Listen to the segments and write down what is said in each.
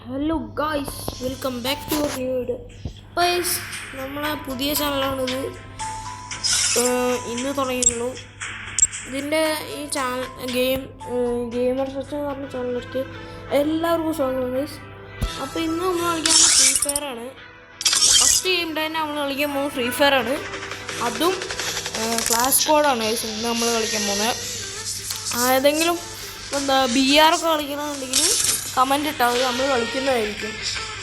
Hello guys, welcome back to new video. Guys, നമ്മളെ പുതിയ ചാനലാണിത്. ഇന്ന് തുടങ്ങിയുള്ളൂ. ഇതിൻ്റെ ഈ ചാനൽ ഗെയിമർ സെർച്ച് എന്ന് പറഞ്ഞ ചാനലിലേക്ക് എല്ലാവർക്കും സ്വാഗതം ഗായ്സ്. അപ്പോൾ ഇന്ന് നമ്മൾ കളിക്കാൻ ഫ്രീ ഫയർ ആണ്. ഫസ്റ്റ് ഗെയിം തന്നെ നമ്മൾ കളിക്കാൻ പോകുന്നത് ഫ്രീ ഫയർ ആണ്. അതും ക്ലാസ് കോഡാണ് ഗായ്സ് ഇന്ന് നമ്മൾ കളിക്കാൻ പോകുന്നത്. ഏതെങ്കിലും BR ഒക്കെ കളിക്കണമെന്നുണ്ടെങ്കിൽ കമൻറ്റ് ഇട്ടാൽ മതി, നമ്മൾ കളിക്കുന്നതായിരിക്കും.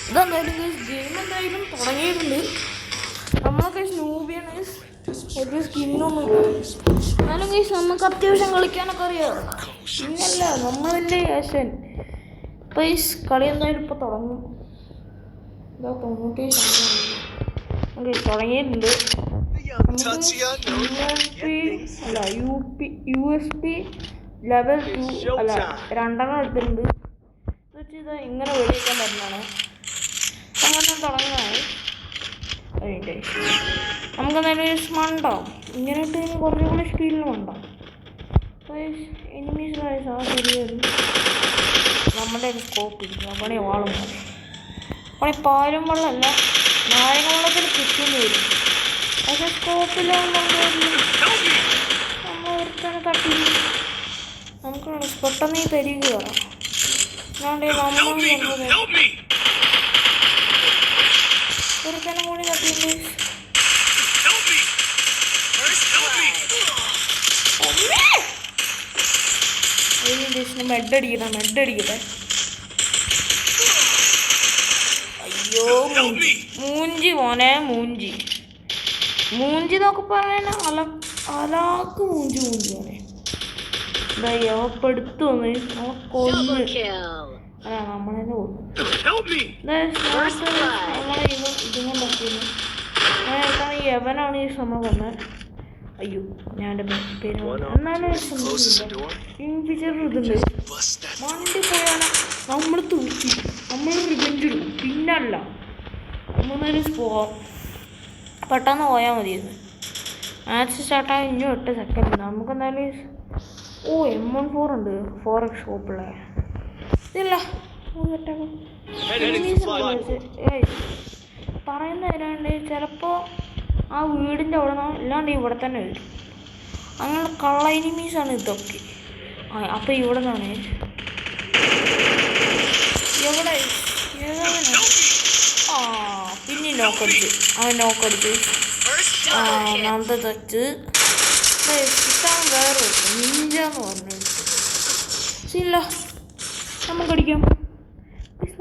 ഇതെന്തായാലും ഗെയിം എന്തായാലും തുടങ്ങിയിട്ടുണ്ട്. നമ്മളൊക്കെ നൂബിയാണ്, ഒരു സ്കിന്നൊന്നും എന്നാലും ഗൈസ് നമുക്ക് അത്യാവശ്യം കളിക്കാനൊക്കെ അറിയാം. പിന്നല്ല നമ്മളല്ലേ ഏഷ്യൻ. ഇപ്പോൾ ഈ കളി എന്തായാലും ഇപ്പോൾ തുടങ്ങും. ഇതാ 90 തുടങ്ങിയിട്ടുണ്ട്. USP ലെവൽ 2 അല്ല 2 എടുത്തിട്ടുണ്ട്. ഇത് ഇങ്ങനെ വെടിവെക്കാൻ പറ്റുന്നതാണ്. അങ്ങനെ തുടങ്ങുന്നതാണ്. നമുക്കെന്തായാലും മണ്ടാവും ഇങ്ങനെ ഇട്ട് കഴിഞ്ഞാൽ കുറച്ചും കൂടി സ്പീഡിൽ മണ്ടാവും. എനിമീസ് ആ ശരിയായിരുന്നു. നമ്മുടെ സ്കോപ്പ് പണി വാളും പണി പാലും വെള്ളമല്ല, നാരങ്ങ വെള്ളത്തിൽ കിട്ടുന്നു വരും. പക്ഷെ സ്കോപ്പിലാവുമ്പോൾ നമ്മൾ ഒരുത്തനെ തട്ടി നമുക്ക് പെട്ടെന്ന് ഈ പെരുകി കയറാം. ഒരുത്തനെ കൂടി തട്ടിയിട്ട് മെഡടിക്കട്ടെ. അയ്യോ മൂഞ്ചി മോനെ, മൂഞ്ചി നോക്കി പറയാൻ അലാക്ക് മൂഞ്ചി മോനെ. പെടുത്തു വന്ന് നമ്മളെ കൊന്ന് നമ്മളെന്നെ കൊന്നു. നമ്മളെ ഇതും നോക്കിയിരുന്നു. യവനാണ് ഈ സമയം വന്നത്. അയ്യോ ഞാൻ പേര് എന്നാലും ഇൻഫിച്ചർ ഇതുണ്ട്. മണ്ടി പോയാണ് നമ്മൾ തൂക്കി, നമ്മൾ റിവെഞ്ച് എടുക്കും. പിന്നല്ല നമ്മളൊരു പെട്ടെന്ന് പോയാൽ മതിയെന്ന്. മാച്ച് സ്റ്റാർട്ടായി ഇനി 8 സെക്കൻഡ്. നമുക്കെന്തായാലും M14 ഉണ്ട് 4x സ്കോപ്പുള്ള. ഇല്ല പറയുന്ന തരാണ്ട് ചിലപ്പോൾ ആ വീടിൻ്റെ അവിടെ നിന്നോ ഇല്ലാണ്ട് ഇവിടെ തന്നെ വരും. അങ്ങനെ കള്ള എനിമീസാണ് ഇതൊക്കെ. അപ്പം ഇവിടെ നിന്നാണ് എവിടെ പിന്നെ നോക്കടിച്ച് നോക്കടിച്ച് നന്ദ തച്ച് ഇതാണ് വേറെ നിഞ്ചാന്ന് പറഞ്ഞത്. ഇല്ല നമുക്കടിക്കാം.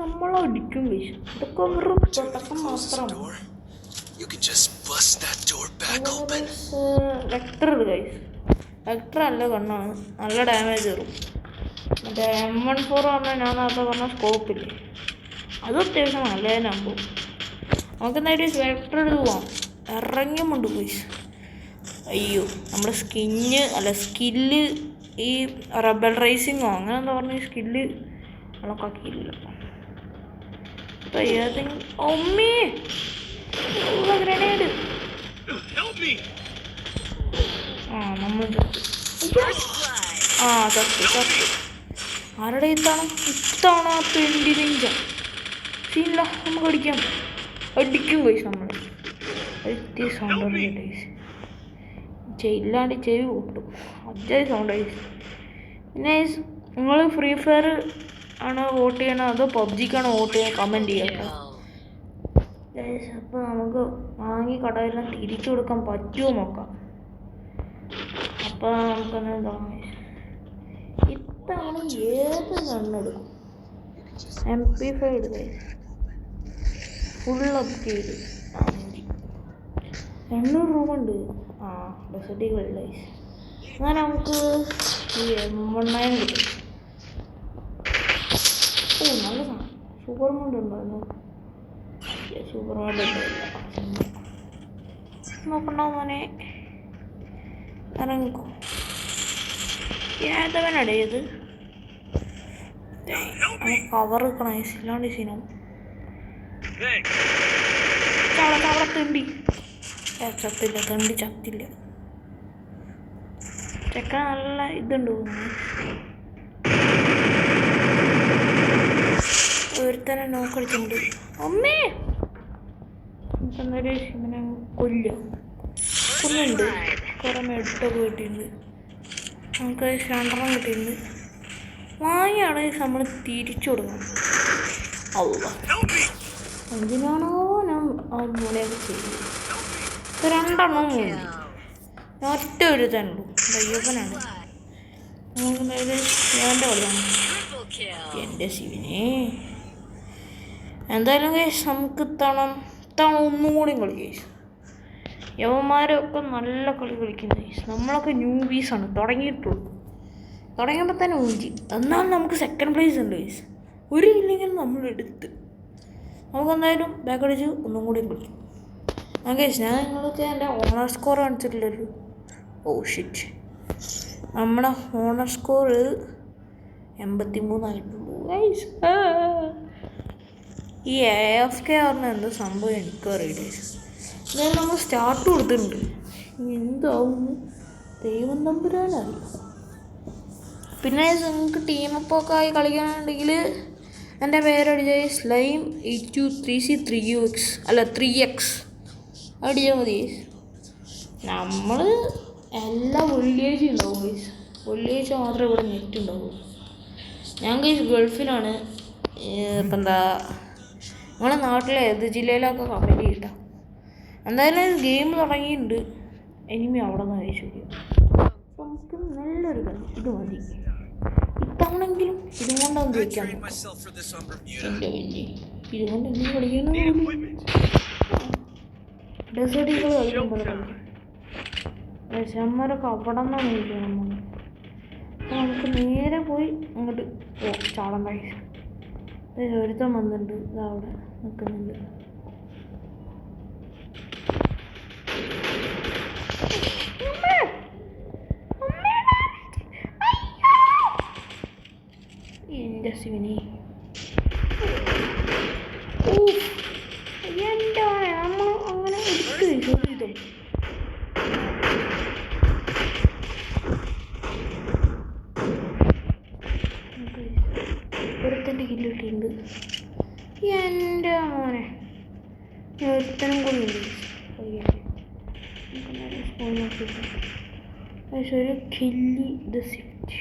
നമ്മളടിക്കും വീശ്. ഇതൊക്കെ വെറും തുടക്കം മാത്രമാണ്. വെക്ടർ ഗൈസ്, വെക്ടർ നല്ല കണ്ണാണ്, നല്ല ഡാമേജ് കയറും. മറ്റേ M14 പറഞ്ഞാൽ ഞാൻ നേരത്തെ പറഞ്ഞ സ്കോപ്പില്ലേ, അത് അത്യാവശ്യം നല്ലതിനാകുമ്പോൾ നമുക്ക് എന്തായാലും വെക്ടർ എടുത്ത് പോവാം. ഇറങ്ങിയുമുണ്ട് ഗൈസ്. അയ്യോ നമ്മുടെ സ്കില്ല് ഈ റബൽ റേസിങ്ങോ അങ്ങനെ എന്താ പറഞ്ഞ സ്കില്ല് നമ്മളൊക്കില്ല. അപ്പം ഏതെങ്കിലും ഗ്രനേഡ് നമ്മൾ ചത്ത് ആരുടെ ഇത്തവണ പെൻഡിനിഞ്ച ഇല്ല. നമുക്ക് അടിക്കും കൈസ്. നമ്മൾ എത്തിയ സൗണ്ട് കൈസ് ഇല്ലാണ്ട് ചെവി കൂട്ടും. അജയ് സൗണ്ട് കൈസ്. പിന്നെ നിങ്ങൾ ഫ്രീ ഫയർ ആണ് വോട്ട് ചെയ്യണോ അതോ PUBGക്കാണോ വോട്ട് ചെയ്യാൻ കമൻറ്റ് ചെയ്യാം. അപ്പോൾ നമുക്ക് വാങ്ങി കടയെല്ലാം തിരിച്ചു കൊടുക്കാൻ പറ്റുമോ നോക്കാം. അപ്പോൾ നമുക്കൊന്ന് ഇത്തവണ ഏത് കണ്ണെടുക്കും. MP5 എടുക്കുക ഫുൾ അപ്ഗ്രേഡ് 800 രൂപ ഉണ്ട്. ഡെസർട്ടികളില്ല. അങ്ങനെ നമുക്ക് ഈ M19 കിട്ടും. നല്ല സാധനം. സൂപ്പർ മോഡ് ഉണ്ടായിരുന്നു. സൂപ്പർ മോഡ് ഉണ്ടായില്ല. നോക്കണ്ട മോനെ, ഇറങ്ങിക്കോ. ഏതവനാടേ ഇത് കവർ വെക്കണം. ഇല്ലാണ്ട് സീനോ ചവള തെണ്ടി ചത്തില്ല. ചെക്ക നല്ല ഇതുണ്ട്. ഒരുത്ത ഒരുത്തനെ നോക്കളിച്ചുണ്ട്. അമ്മേ നമുക്കെന്നൊരു ഇങ്ങനെ കൊല്ലുണ്ട്. കുറേ മെഡൊക്കെ കിട്ടിയിട്ടുണ്ട്. നമുക്ക് 2 കിട്ടിയിട്ടുണ്ട്. വാങ്ങിയാണ് നമ്മൾ തിരിച്ചു കൊടുക്കണം. അല്ല എന്തിനാണോ ഞാൻ ആ മൂലയൊക്കെ ചെയ്യുന്നത്? 2 മൂന്ന് ഒറ്റ ഒരു തന്നുള്ളൂ. ദയ്യപ്പനാണ്. നമുക്ക് നേരെ ഞാൻ്റെ കളിയാണ്. എൻ്റെ ശിവനെ. എന്തായാലും കേസ് നമുക്ക് തവണ ഒന്നും കൂടി കളി കേസ്. യവന്മാരൊക്കെ നല്ല കളി കളിക്കുന്ന കേസ്. നമ്മളൊക്കെ ന്യൂബീസാണ്. തുടങ്ങിയപ്പോൾ തന്നെ ഊഞ്ചി. എന്നാൽ നമുക്ക് 2nd പ്ലേസ് ഉണ്ട് കേസ്. ഒരു ഇല്ലെങ്കിൽ നമ്മളെടുത്ത് നമുക്കെന്തായാലും ബാക്ക് അടിച്ച് ഒന്നും കൂടി കളിക്കും. ആ കേസ് ഞാൻ നിങ്ങൾക്ക് എൻ്റെ ഓണർ സ്കോർ കാണിച്ചിട്ടില്ലല്ലോ. ഓ ഷിറ്റ്, നമ്മുടെ ഓണർ സ്കോർ 83 ആയിട്ടുള്ളൂ ഗൈസ്. ഈ AFK പറഞ്ഞ എന്താ സംഭവം എനിക്കറിയില്ല. എന്തായാലും നമ്മൾ സ്റ്റാർട്ട് കൊടുത്തിട്ടുണ്ട്. എന്താവും ദൈവം തമ്പുരാനറിയാം. പിന്നെ നിങ്ങൾക്ക് ടീമപ്പൊക്കെ ആയി കളിക്കാനുണ്ടെങ്കിൽ എൻ്റെ പേരടിച്ച സ്ലൈം 8233UX അല്ല 3X അടിച്ചാൽ മതി. നമ്മൾ എല്ലാ വെള്ളിയാഴ്ച ഉണ്ടാവും ഗൈസ്. വെള്ളിയാഴ്ച മാത്രമേ ഇവിടെ നെറ്റ് ഉണ്ടാവുള്ളൂ. ഞാൻ ഗൈസ് ഗൾഫിലാണ്. ഇപ്പം എന്താ നമ്മളെ നാട്ടിലെ ഏത് ജില്ലയിലൊക്കെ കമൻറ്റ് ചെയ്യട്ടോ. എന്തായാലും ഗെയിം തുടങ്ങിയിട്ടുണ്ട്. എനിമി അവിടെ നിന്ന് കഴിച്ചു വരും. അപ്പം നമുക്ക് നല്ലൊരു കളി ഇത് മതി. ഇത്തവണെങ്കിലും ഇതും കൊണ്ടാണ് ജയിക്കാൻ. എൻ്റെ വലിയ ഇതുകൊണ്ട് എന്തെങ്കിലും കളിക്കണം. ഡെസേർട്ടുകൾ കളിക്കുമ്പോൾ കളിക്കും. വിഷന്മാരൊക്കെ അവിടെ നിന്നാണ് കളിക്കുന്നത്. അപ്പോൾ നമുക്ക് നേരെ പോയി അങ്ങോട്ട് ചാടാൻ കഴിയും. ഒരുത്തം വന്നിട്ടുണ്ട്. ഇതവിടെ നിൽക്കുന്നുണ്ട്. എൻ്റെ ശിവനി എൻ്റെ നമ്മൾ അങ്ങനെ എടുത്ത് ചോദിക്കും. ഒരുത്തൻ്റെ കില്ല് കിട്ടിയിട്ടുണ്ട്. എൻ്റെ മോനെ ഒരുത്തനും കൂടി ഉണ്ട്. ഒരു കില്ലി ദ സ്വിഫ്റ്റ്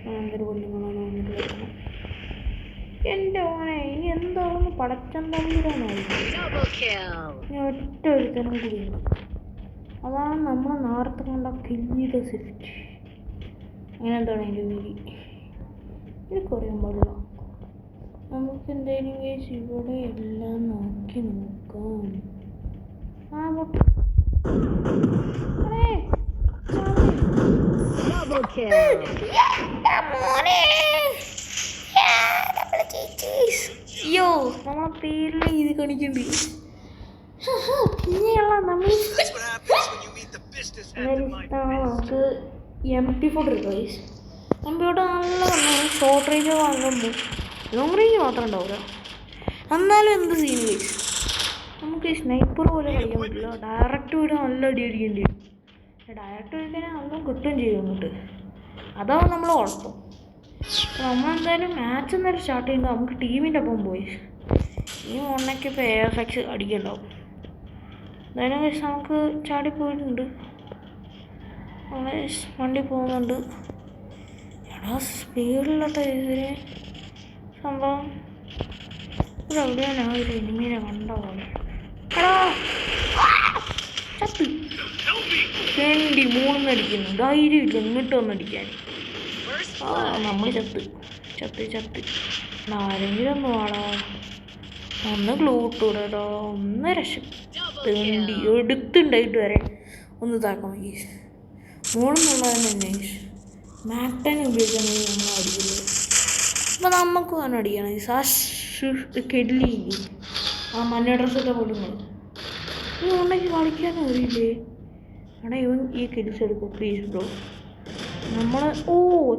ഭയങ്കര കൊല്ലുകളാണ് വന്നിട്ട് വെക്കണം. എൻ്റെ മോനെ ഇനി എന്താണെന്ന് പടച്ചന്തമ്പുരാനായിരുന്നു. ഇനി ഒറ്റ ഒരുത്തനും കൂടിയുണ്ട്. അതാണ് നമ്മൾ നേരത്തെ കൊണ്ട കില്ലി ദ സ്വിഫ്റ്റ്. അങ്ങനെ എന്താണ് എൻ്റെ വീതി എനിക്കറിയാൻ പാടില്ല. നമുക്ക് എന്തായാലും കേസ് ഇവിടെ എല്ലാം നോക്കി നോക്കാം. ആ പൊട്ടി അയ്യോ നമ്മളെ പേരിൽ ഇത് കാണിക്കണ്ട്. പിന്നെയുള്ള നമ്മൾ നമുക്ക് MP4 എടുക്കാം. MP4 നല്ല ഷോർട്ട് റേഞ്ച് വാങ്ങുമ്പോൾ ലോങ് റേഞ്ച് മാത്രം ഉണ്ടാവില്ല. എന്നാലും എന്ത് സീൻ കേസ് നമുക്ക് സ്നൈപ്പർ പോലെ കളിക്കാൻ പറ്റില്ല. ഡയറക്റ്റ് വീട് നല്ല അടി അടിക്കേണ്ടി വരും. ഡയറക്റ്റ് വീടിനെ നല്ല കിട്ടുകയും ചെയ്യും അങ്ങോട്ട്. അതാണ് നമ്മൾ കുഴപ്പം. നമ്മളെന്തായാലും മാച്ച് എന്തായാലും സ്റ്റാർട്ട് ചെയ്യുമ്പോൾ നമുക്ക് ടീമിൻ്റെ ഒപ്പം പോയി ഈ ഒന്നൊക്കെ ഇപ്പോൾ AFX അടിക്കുന്നുണ്ടാവും. എന്തായാലും കേസ് നമുക്ക് ചാടിപ്പോയിട്ടുണ്ട്. നമ്മളെ വണ്ടി പോകുന്നുണ്ട്. എടാ സ്പീഡിലട്ടെ ഇതിന് സംഭവം. ഇതെവിടെയാണ് ആ ഒരു എനിമീനെ കണ്ട പോലെ. എടാ ചത്ത് 3 അടിക്കുന്നു. ധൈര്യമില്ല ഇങ്ങോട്ട് വന്നടിക്കാൻ. ആ നമ്മൾ ചത്ത് ആരെങ്കിലും ഒന്ന് വാടാ. ഒന്ന് ഗ്ലൂട്ടൂടോ. ഒന്ന് രക്ഷപ്പെണ്ടി എടുത്തുണ്ടായിട്ട് വരെ ഒന്ന് താക്കാം. 3 തന്നെ മാക്ടൻ ഉപയോഗിക്കുകയാണെങ്കിൽ നമ്മൾ അടിക്കുന്നത്. അപ്പോൾ നമുക്ക് തന്നെ അടിക്കണം. ആ കെല്ലില്ലേ ആ മഞ്ഞ ഡ്രസ്സൊക്കെ കൊടുക്കുന്നത് ഈ ഉണ്ടെങ്കിൽ കളിക്കാനും അറിയില്ലേ. ആണോ ഇവൻ ഈ കിൽസ് എടുക്കും പ്ലീസ് ബ്രോ. നമ്മൾ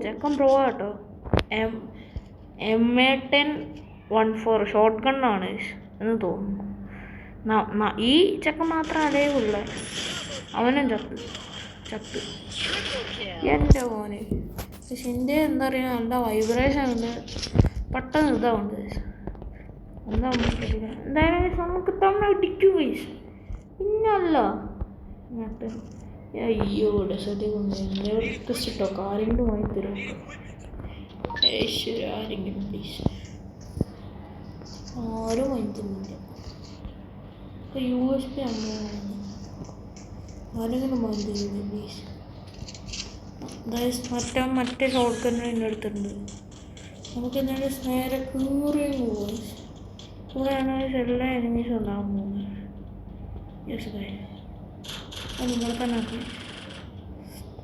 ചെക്കൻ പ്രോ കേട്ടോ. MA1014 ഷോർട്ട് ഗണ്ണാണ് എന്ന് തോന്നുന്നു. ഈ ചെക്കൻ മാത്രം അതേ ഉള്ള അവനും ചത്ത് എൻ്റെ മോനെ. പക്ഷെ എൻ്റെ എന്താ പറയുക നല്ല വൈബ്രേഷൻ ഉണ്ട്. പെട്ടെന്ന് ഇതാവുണ്ട്. എന്താ എന്തായാലും നമുക്ക് തമ്മിൽ ഇടിക്കും ഗൈസ്. പിന്നല്ല എന്നിട്ട് അയ്യോ ഡെസേർട്ടിൽ കൊണ്ട് റിക്വസ്റ്റ് ഇട്ടോ ആരെങ്കിലും വാങ്ങി തരും. ഈശ്വര ആരെങ്കിലും പ്ലീസ്. ആരും വാങ്ങി തരുന്നില്ല. USB ആരെങ്കിലും വാങ്ങി തരുന്നില്ല പ്ലീസ്. മറ്റേ ഷോട്ട് ഗണ്ണ് എൻ്റെ അടുത്തുണ്ട്. നമുക്ക് എന്തായാലും നേരെ കീറിയും പോയി. ഇവിടെയാണ് എല്ലാ എനിമീസും ഉണ്ടാകാൻ പോകുന്നത്. യെസ് ഗൈസ്, അത് നിങ്ങളെ തന്നെ ആക്കണം.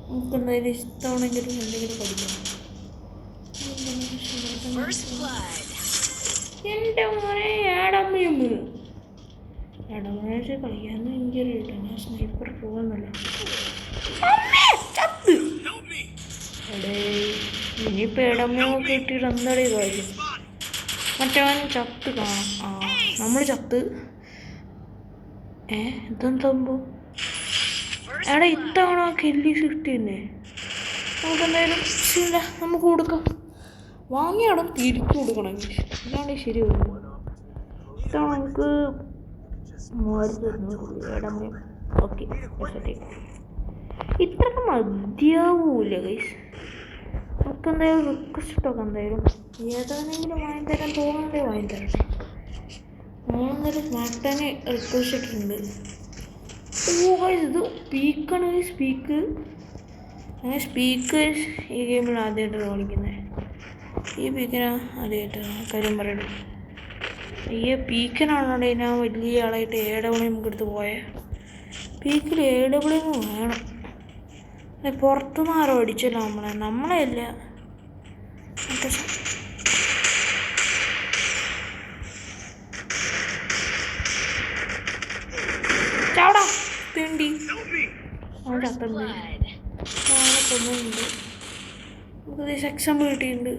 നമുക്ക് എന്തായാലും ഇഷ്ടമാണെങ്കിലും എന്തെങ്കിലും പഠിക്കണം. എൻ്റെ മോനെ ഏടമ്മയമ്മ കളിക്കാന്ന് എനിക്കറിയില്ല. ഞാൻ സ്നൈപ്പർ പോകുന്നില്ല. എടേ ഇനിയിപ്പോൾ ഏടമ്മയൊക്കെ ഇട്ടിട്ട് എന്താടേ കാര്യം? മറ്റവൻ ചത്ത് കാണാം. നമ്മൾ ചത്ത്. എന്തെന്ന് സംഭവം? എടാ ഇത്തവണ കെല്ലി 50 തന്നെ. നമുക്ക് എന്തായാലും ഇല്ല, നമുക്ക് കൊടുക്കാം. വാങ്ങിയാടം തിരിച്ചു കൊടുക്കണം. ഇതാണ് ശരിയാവുന്നത്. ഇത്തവണ നമുക്ക് 3200 ഏടമ്മയും. ഓക്കെ ഇത്രയൊക്കെ മതിയാവൂല ഗൈസ്. നമുക്ക് എന്തായാലും റിക്വസ്റ്റ് ഇട്ടൊക്കെ എന്തായാലും ഏതാണെങ്കിലും വാങ്ങിത്തരാൻ തോന്നുന്നുണ്ടേ വാങ്ങിത്തരട്ടെ. നമ്മളെന്തായാലും സ്മാക്ടനെ റിക്വസ്റ്റ് ഇട്ടിട്ടുണ്ട്. ഇത് സ്പീക്കാണ്. സ്പീക്ക് ഈ ഗെയിമിൽ ആദ്യമായിട്ടാണ് കളിക്കുന്നത്. ഈ പീക്കിനാ ആദ്യമായിട്ടാണ് കാര്യം പറയുന്നത്. ഈ പീക്കിനാണോ ഞാൻ വലിയ ആളായിട്ട് AW നമുക്ക് എടുത്ത് പോയത്. പീക്കിൽ AW വേണം. പുറത്തുനിന്ന് ആരോ അടിച്ചല്ലോ നമ്മളെ അല്ല. ചാടാ തിണ്ടി അവൻ ചത്തുണ്ട്. അവനെ കൊന്നുണ്ട്. നമുക്ക് സെക്ഷൻ കിട്ടിയിട്ടുണ്ട്.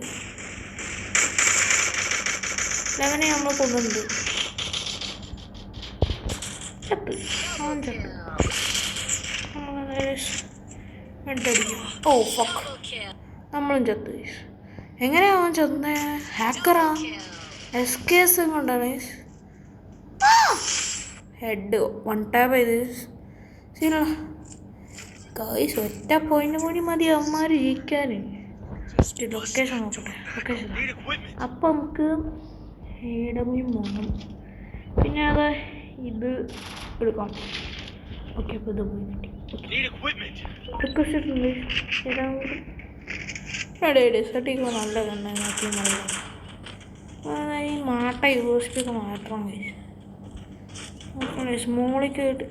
11 നമ്മൾ കൊന്നുണ്ട്. ചത്ത് അവൻ ചത്ത്. അടിക്കും. ഓ ഫക്ക്, നമ്മളും ചത്ത്. എങ്ങനെയാ അവൻ ചത്തേ? ഹാക്കറാ? SKS കൊണ്ടാണ് ഹെഡ് 1 ടാപ്പ് ചെയ്ത്. ശരിയല്ല ഗൈസ്, ഒറ്റ പോയിന്റ് കൂടി മതി അവന്മാർ ജയിക്കാൻ. ലൊക്കേഷൻ നോക്കട്ടെ. ലൊക്കേഷൻ അപ്പം നമുക്ക് AW വേണം. പിന്നെ അത് ഇത് എടുക്കാം. ഓക്കെ അപ്പോൾ ഇത് പോയി കിട്ടി. റിക്വസ്റ്റ് ഇട്ടുണ്ട്. ഡെസേർട്ടിക്ക് നല്ല കണ്ണ നോക്കി നല്ല ഈ മാട്ട യൂണിവേഴ്സിറ്റിയൊക്കെ മാത്രം കഴിച്ചു സ്മോളിക്ക് കേട്ട്.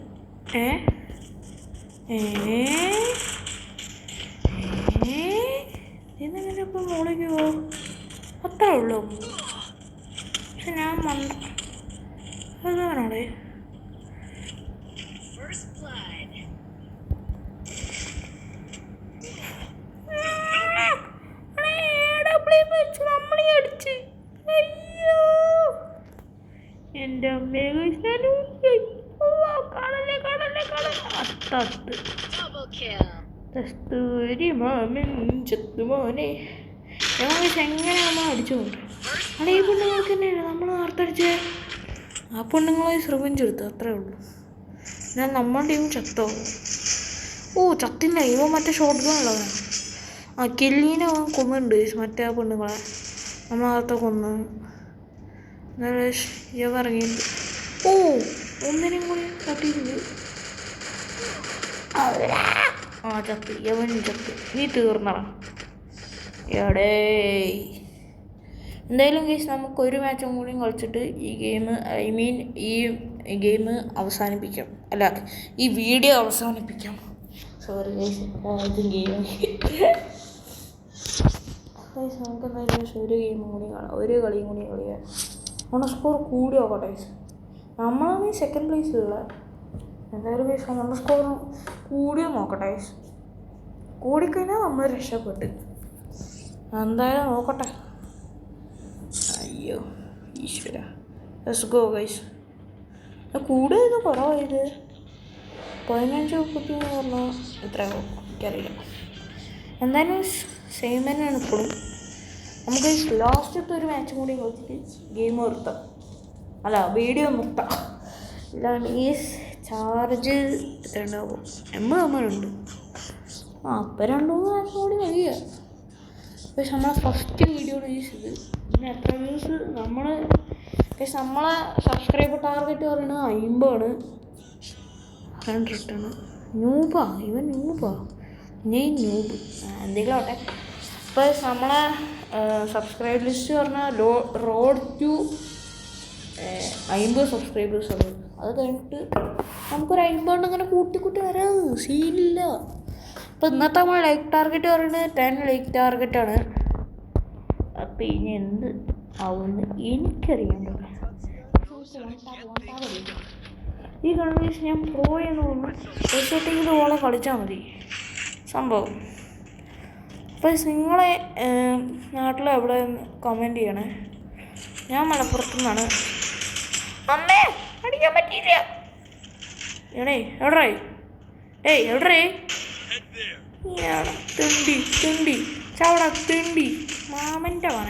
ഇതെങ്ങനെ ഇപ്പം മോളിക്ക് പോകും? അത്രേ ഉള്ളൂ. പക്ഷെ ഞാൻ അതാണോടെ എൻ്റെ അമ്മയെ മോനെ എങ്ങനെ നമ്മൾ അടിച്ചുകൊണ്ട് അവിടെ ഈ പെണ്ണുങ്ങൾക്ക് തന്നെയാണ് നമ്മൾ വാർത്തടിച്ചേ. ആ പെണ്ണുങ്ങളെ ശ്രമിച്ചെടുത്തു, അത്രേ ഉള്ളൂ. ഞാൻ നമ്മുടെ ടീം ചത്തോ? ചത്തില്ല. ഇവ മറ്റേ ഷോട്ട് ഗൺ ഉള്ളവനാണ്. കില്ലീനെ കൊന്നുണ്ട് മറ്റേ ആ പെണ്ണുങ്ങളെ. നമ്മൾ നേരത്തെ കൊന്ന് ഇവ ഇറങ്ങിയിട്ടുണ്ട്. ഒന്നിനും കൂടി തട്ടിയിട്ടുണ്ട്. ചത്ത്. യവനും ചത്ത്. നീ തീർന്നടാ എടേ. എന്തായാലും കേസ് നമുക്കൊരു മാച്ചും കൂടി കളിച്ചിട്ട് ഈ ഗെയിം ഈ ഗെയിം അവസാനിപ്പിക്കാം. അല്ല, ഈ വീഡിയോ അവസാനിപ്പിക്കാം. സോറി ഗൈസ്, ഗെയിം നമുക്ക് എന്തായാലും ഒരു ഗെയിം കൂടി കാണാം. ഒരു കളിയും കൂടി കളിയാം. നമ്മുടെ സ്കോർ കൂടി നോക്കട്ടെ. നമ്മളാണ് ഈ സെക്കൻഡ് പ്ലേസിലുള്ള. എന്തായാലും കേസ് നമ്മുടെ സ്കോർ കൂടിയോ നോക്കട്ടെ. കൂടിക്കഴിഞ്ഞാൽ നമ്മൾ രക്ഷപ്പെട്ട്. എന്തായാലും നോക്കട്ടെ. അയ്യോ ഈശ്വര. Let's go guys. കൂടുതൽ കുറവായത് 15 എന്ന് പറഞ്ഞാൽ എത്രയാവും എനിക്കറിയില്ല. എന്തായാലും സെയിം തന്നെയാണ് ഇപ്പോഴും. നമുക്ക് ലാസ്റ്റത്തെ ഒരു മാച്ചും കൂടി കളിച്ചിട്ട് ഗെയിം നിർത്താം. അല്ല വീഡിയോ നിർത്താം. ഇല്ലാണ്ട് ഈ ചാർജ് എത്രയുണ്ടാവും? 80 അപ്പം 2-3 മാസം കൂടി കഴിയുക. പക്ഷെ നമ്മളെ ഫസ്റ്റ് വീഡിയോ യൂസ് ചെയ്ത് പിന്നെ എത്ര വ്യൂസ് നമ്മളെ സബ്സ്ക്രൈബർ ടാർഗറ്റ് പറയുന്നത് 50 100 ന്യൂബാ ഇവൻ ന്യൂബ് എന്തെങ്കിലും ആവട്ടെ. ഇപ്പോൾ നമ്മളെ സബ്സ്ക്രൈബ് ലിസ്റ്റ് പറഞ്ഞാൽ റോഡ് ടു 50 സബ്സ്ക്രൈബേഴ്സ് ഉണ്ട്. അത് കഴിഞ്ഞിട്ട് നമുക്കൊരു 50 അങ്ങനെ കൂട്ടി വരാം, സീനില്ല. അപ്പോൾ ഇന്നത്തെ നമ്മൾ ലൈക്ക് ടാർഗറ്റ് പറയുന്നത് 10 ലൈക്ക് ടാർഗറ്റാണ്. അപ്പം ഇനി എന്ത് ആവുമെന്ന് എനിക്കറിയാൻ പറ്റില്ല. ഈ കൺവീൻസ് ഞാൻ പ്രോ എന്ന് തോന്നുന്നു. എസ്സെറ്റിങ്ങിൽ ഓളെ കളിച്ചാൽ മതി സംഭവം. അപ്പോൾ നിങ്ങളെ നാട്ടിൽ എവിടെ കമൻറ്റ് ചെയ്യണേ. ഞാൻ മലപ്പുറത്തു നിന്നാണ്. അമ്മേ അടിക്കാൻ പറ്റിയില്ല. എവിടേ തിണ്ടി ചവട തിണ്ടി മാമൻ്റെ പറ.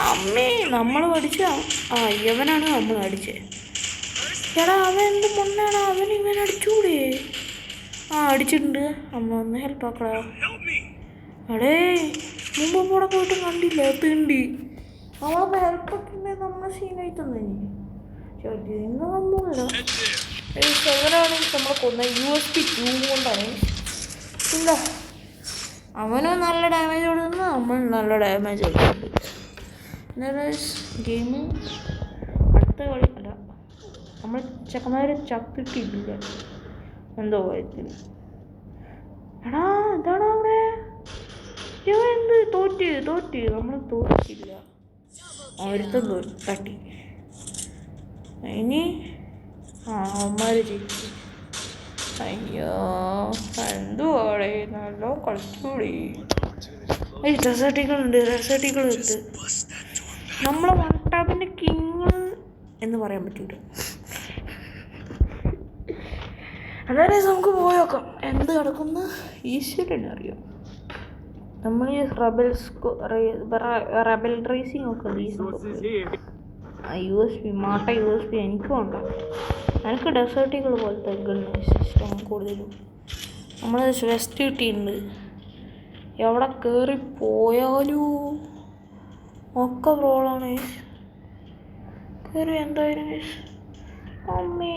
അമ്മേ നമ്മൾ പഠിച്ച യവനാണ് നമ്മൾ അടിച്ചത്. എടാ അവൻ എന്ത് മണ്ണാണ്, ഇവൻ അടിച്ചുകൂടെ? അടിച്ചിട്ടുണ്ട്. അമ്മ ഒന്ന് ഹെൽപ്പ് ആക്കടാ. അടേ മുമ്പ് കൂടെ പോയിട്ട് കണ്ടില്ല തിണ്ടി. നമ്മളപ്പോൾ ഹെൽപ്പ് ആക്കിയിട്ടുണ്ടെങ്കിൽ നമ്മളെ സീനായി തന്നെ. ഇന്ന് നമ്മളില്ല സെവനാണെങ്കിൽ നമ്മളെ കൊന്ന USP 2 കൊണ്ടാണ്. ഇല്ല അവന് നല്ല ഡാമേജ് കൊടുക്കുന്നു, നമ്മൾ നല്ല ഡാമേജ് കൊടുക്കുന്നുണ്ട്. ഗെയിം അടുത്ത കളി അല്ല, നമ്മൾ ചെക്കന്മാർ ചത്തിട്ടില്ല എന്തോ കാര്യത്തിൽ. എടാ എന്താണ് അവിടെ എന്ത് തോറ്റ് നമ്മൾ തോറ്റില്ല. ഒരുത്തം തട്ടി. ഇനി അവന്മാർ ജയിച്ചു. അയ്യോ എന്തുവാടെ നല്ല കളിച്ചൂടി. റെസർട്ടികളുണ്ട് ഇട്ട് നമ്മളെ വൺ ടാപ്പിൻ്റെ കിങ് എന്ന് പറയാൻ പറ്റില്ല. അതായത് നമുക്ക് പോയേക്കാം. എന്ത് കിടക്കുന്ന ഈശ്വരനെ അറിയാം. നമ്മൾ ഈ റബൽ റേസിംഗ് ഒക്കെ ഉണ്ട്. ഈ USB മാട്ട USB എനിക്കും ഉണ്ടാകും. എനിക്ക് ഡെസേർട്ടുകൾ പോലത്തെ ഗണ്ണ് സിസ്റ്റം കൂടുതലും. നമ്മൾ വെസ്റ്റ് കിട്ടിയിട്ടുണ്ട്. എവിടെ കയറി പോയാലും ഒക്കെ പ്രോളാണ്. കയറി എന്തായാലും അമ്മേ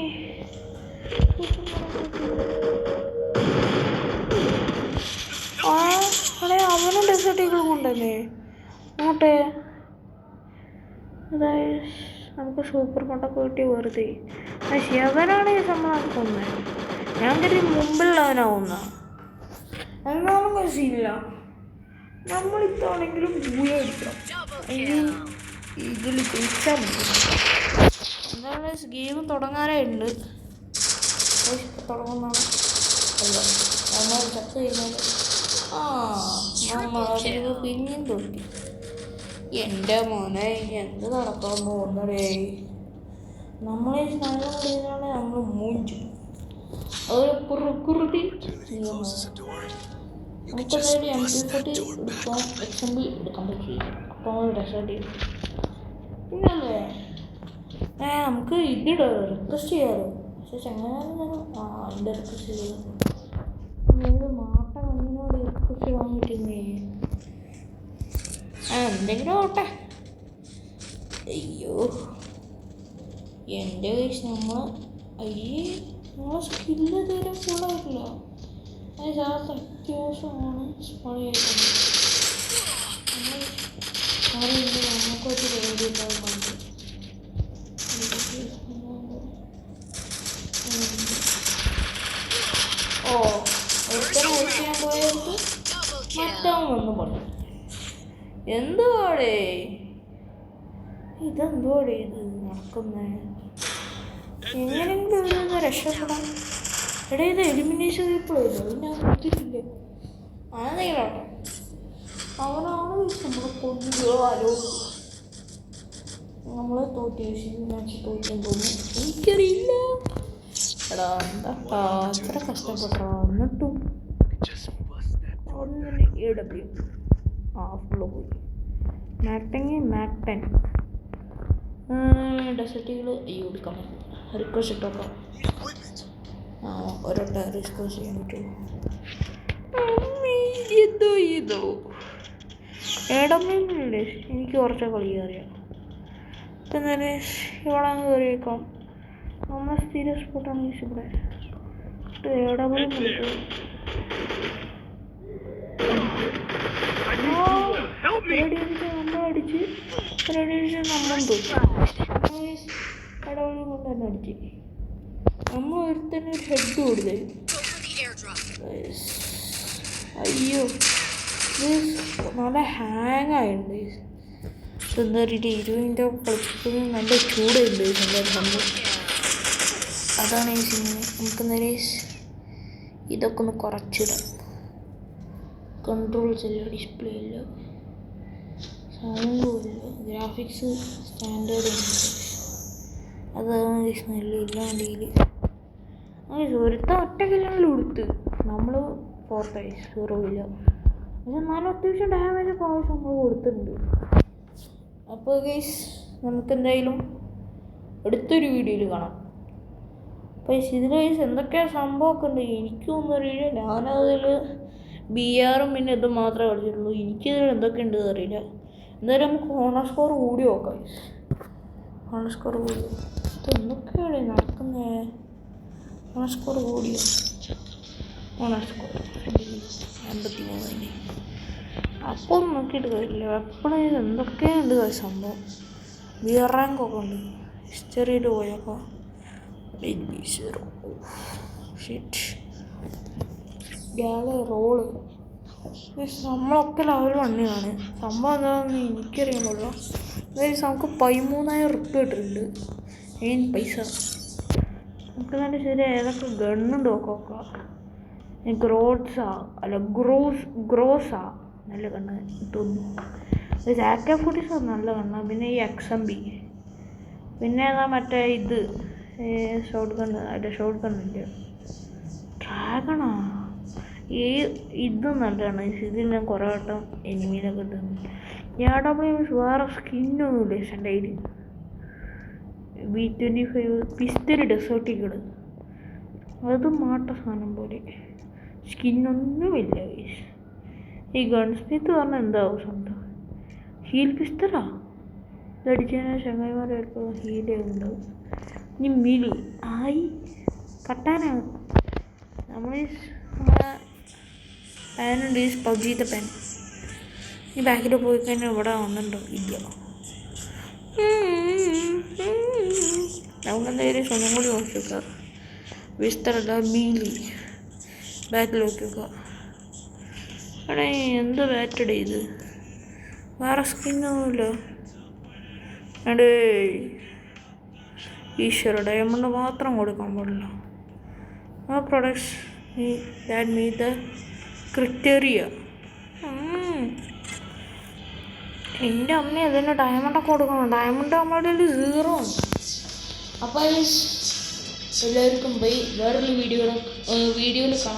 അവനും ഡെസേർട്ടുകൾ കൊണ്ടല്ലേ നോട്ടെ. അതായത് നമുക്ക് സൂപ്പർ മട്ടൊക്കെ കിട്ടിയ വെറുതെ. പക്ഷേ അവനാണ് ഈ സംഭവം കൊന്നത്. ഞാൻ കരുതി മുമ്പുള്ളവനാവുന്ന. എന്നാലും കഴിച്ചില്ല. നമ്മളിത്താണെങ്കിലും ഉപയോഗിക്കണം. ഇതിൽ ജയിച്ചാൽ മതി. എന്താണ് ഗെയിം തുടങ്ങാനായിട്ടുണ്ട്. തുടങ്ങുന്നതാണ് അല്ല നമ്മൾ ചത്ത് കഴിഞ്ഞാൽ നമ്മൾ പിന്നെയും തോന്നി. എൻ്റെ മോനെ എന്ത് നടക്കാൻ പോകുന്നടേ. നമ്മളെ നല്ല കഴിഞ്ഞാൽ നമ്മൾ മൂഞ്ചു. അതൊരു കുറുട്ടി നമുക്കതായത് MP40 എടുക്കാൻ XMB എടുക്കാൻ പറ്റില്ല. അപ്പോൾ ഡെസേർട്ട് ചെയ്യും. പിന്നല്ലേ നമുക്ക് റിക്വസ്റ്റ് ചെയ്യാറ്. പക്ഷെ ചങ്ങനാലും അതിൻ്റെ റിക്വസ്റ്റ് ചെയ്തു. ഏത് മാട്ട കണ്ണിനോട് റിക്വസ്റ്റ് വാങ്ങിയിട്ടില്ലേ? എന്തെങ്കിലും ആവട്ടെ. അയ്യോ എൻ്റെ കേസ് നമ്മളെ സ്കില്ല് തീരെ ഫുള്ളായിട്ടില്ല. അത് അത്യാവശ്യമാണ് പണിയായിട്ടുണ്ട്. നമുക്കൊരു പേടി ഉണ്ടാകുന്നുണ്ട്. ഒരിക്കലും ഹെൽപ്പ് ചെയ്യാൻ പോയത് മറ്റവൻ വന്ന് പറഞ്ഞു. എന്തുവാടേ ഇതെന്തുവാടേ ഇത് നടക്കുന്നേ? എങ്ങനെയെങ്കിലും ഇവിടെ രക്ഷപ്പെടാം. എടേ ഇത് എലിമിനേഷൻ ഇപ്പോഴല്ലോ. അത് ഞാൻ നോക്കിയിട്ടില്ല. ആണെങ്കിലാണോ അവനാണ് നമ്മളെ കൊണ്ടുപോയോ ആലോചിച്ചു. നമ്മളെ തോറ്റി മാച്ച് തോറ്റാൻ തോന്നുന്നു. എനിക്കറിയില്ല. എടാ എന്താ അത്ര കഷ്ടപ്പെട്ടോ. എന്നിട്ടും ഒന്നിന് AW ഫുള്ള് പോയി. മാക്ടെങ് മാക്ടെൻ ഡെസർട്ടുകൾ അയ്യോ എടുക്കാൻ റിക്വസ്റ്റ് ഇട്ടോക്കാം. ഒരൊട്ട റിക്വസ്റ്റ് ചെയ്യാൻ പറ്റുമോ? ഇതോ ഏടമ്മയില്ലേ, എനിക്ക് കുറച്ച് കളി അറിയാം. ഇപ്പം തന്നെ ഇവിടെ കയറി വെക്കാം. നമ്മൾ സ്ഥിര സ്പോട്ടാണ് ഇവിടെ. ഏടമ്മയും നമ്മളടിച്ച് നമ്മൾ കടവഴി കൊണ്ട് തന്നെ അടിച്ച് നമ്മൾ ഒരുത്തന്നെ ഒരു ഹെഡ് കൊടുത്തേ. അയ്യോ നല്ല ഹാങ് ആയിട്ടുണ്ട്. എന്താ പറയുക, 20 മിനിറ്റ് കളിച്ചപ്പോൾ നല്ല ചൂടുണ്ട് സംഭവം. അതാണ് ഈ സിനിമ. നമുക്ക് നേരെ ഇതൊക്കെ ഒന്ന് കുറച്ചിടാം. കൺട്രോൾസ് ഇല്ല, ഡിസ്പ്ലേ ഇല്ല, സൗണ്ടും ഇല്ല, ഗ്രാഫിക്സ് സ്റ്റാൻഡേർഡ് ഉണ്ട്. അതാണ് സ്മെല്ലില്ലാണ്ടെങ്കിൽ ഒരുത്ത ഒറ്റക്കില്ലെങ്കിൽ കൊടുത്ത് നമ്മൾ 4 0 ഇല്ല. പക്ഷെ എന്നാലും അത്യാവശ്യം ഡാമേജ് ഒക്കെ ആവശ്യം നമ്മൾ കൊടുത്തിട്ടുണ്ട്. അപ്പോൾ ഗൈസ് നമുക്കെന്തായാലും അടുത്തൊരു വീഡിയോയിൽ കാണാം. അപ്പോൾ ഇതിൽ ഗൈസ് എന്തൊക്കെയാണ് സംഭവമൊക്കെ ഉണ്ട് എനിക്കൊന്നും അറിയില്ല. ഞാനതിൽ BR പിന്നെ ഇത് മാത്രമേ കളിച്ചിട്ടുള്ളൂ. എനിക്കിതിൽ എന്തൊക്കെ ഉണ്ട് അറിയില്ല. എന്തായാലും നമുക്ക് ഹോണർ സ്കോർ കൂടി നോക്കാം. ഹോണർ സ്കോർ കൂടി ഇത് എന്തൊക്കെയാണ് നടക്കുന്നത്? ഹോണർ സ്കോർ കൂടിയോ? Honour score 53. അപ്പോൾ നോക്കിയിട്ട് കാര്യമില്ല. എപ്പോഴും ഇത് എന്തൊക്കെയുണ്ട് സംഭവം. BR റാങ്കൊക്കെ ഉണ്ട്. ഹിസ്റ്ററിയിൽ പോയപ്പോൾ 0 ഷിറ്റ് ഗ്യാല റോള്. നമ്മളൊക്കെ ലെവൽ 1 സംഭവം എന്താണെന്ന് എനിക്കറിയാമല്ലോ. അതായത് നമുക്ക് 13,000 റുപ്യ ഇട്ടിട്ടുണ്ട്. പൈസ നമുക്ക് നല്ല ശരി ഏതൊക്കെ ഗണ്ണുണ്ട് നോക്കാം. ഗ്രോസാ നല്ല കണ്ണ് തോന്നുന്നു. AK-47 നല്ല കണ്ണ. പിന്നെ ഈ XMB, പിന്നെ ഏതാ മറ്റേ ഇത് ഷോട്ട് ഗണ്ണ്. അല്ല ഷോട്ട് ഗണ്ണില്ല, ഡ്രാഗണാ. ഇതും നല്ലതാണ്. ഇതിൽ ഞാൻ കുറേ വട്ടം എനിമീനൊക്കെ ഇട്ടുന്നു. AWM വേറെ സ്കിന്നൊന്നുമില്ല. എൻ്റെ കയ്യിൽ B25 പിസ്റ്റൽ ഡെസേർട്ടിക്കട് അത് മാട്ട സാധനം പോലെ സ്കിന്നൊന്നുമില്ല. ഈ ഗൺ സ്മിത്ത് പറഞ്ഞാൽ എന്താവും സ്വന്തം ഹീൽ പിസ്റ്റലാ. ഇതടിച്ചതിന് ചങ്ങായിമാരൊക്കെ ഹീലേ ഉണ്ടാവും. ഇനി മിലി ആയി കട്ടാനാണ്. നമ്മളെ പാനുണ്ട്, പബ്ജിത്തെ പാൻ. ഈ ബാക്കിൽ പോയി കഴിഞ്ഞാൽ ഇവിടെ വന്നിട്ടുണ്ടോ? ഇല്ല. നമുക്കെന്തായാലും സ്വന്തം കൂടി നോക്കി വെക്കാം. വിസ്തറല്ല മീലി ബാക്കിൽ നോക്കി വെക്കാം. എടേ എന്ത് ബാറ്റഡേ ഇത്? വേറെ സ്കിന്നൊന്നുമില്ല. അടേ ഈശ്വര ഡയമണ്ട് മാത്രം കൊടുക്കാൻ പാടില്ല. ആ products that meet the criteria. എൻ്റെ അമ്മ അതിന് ഡയമണ്ടൊക്കെ കൊടുക്കണം. ഡയമണ്ട് നമ്മുടെ 0 ആണ്. അപ്പോൾ എല്ലാവർക്കും പോയി വേറൊരു വീഡിയോയിൽ കാണാം.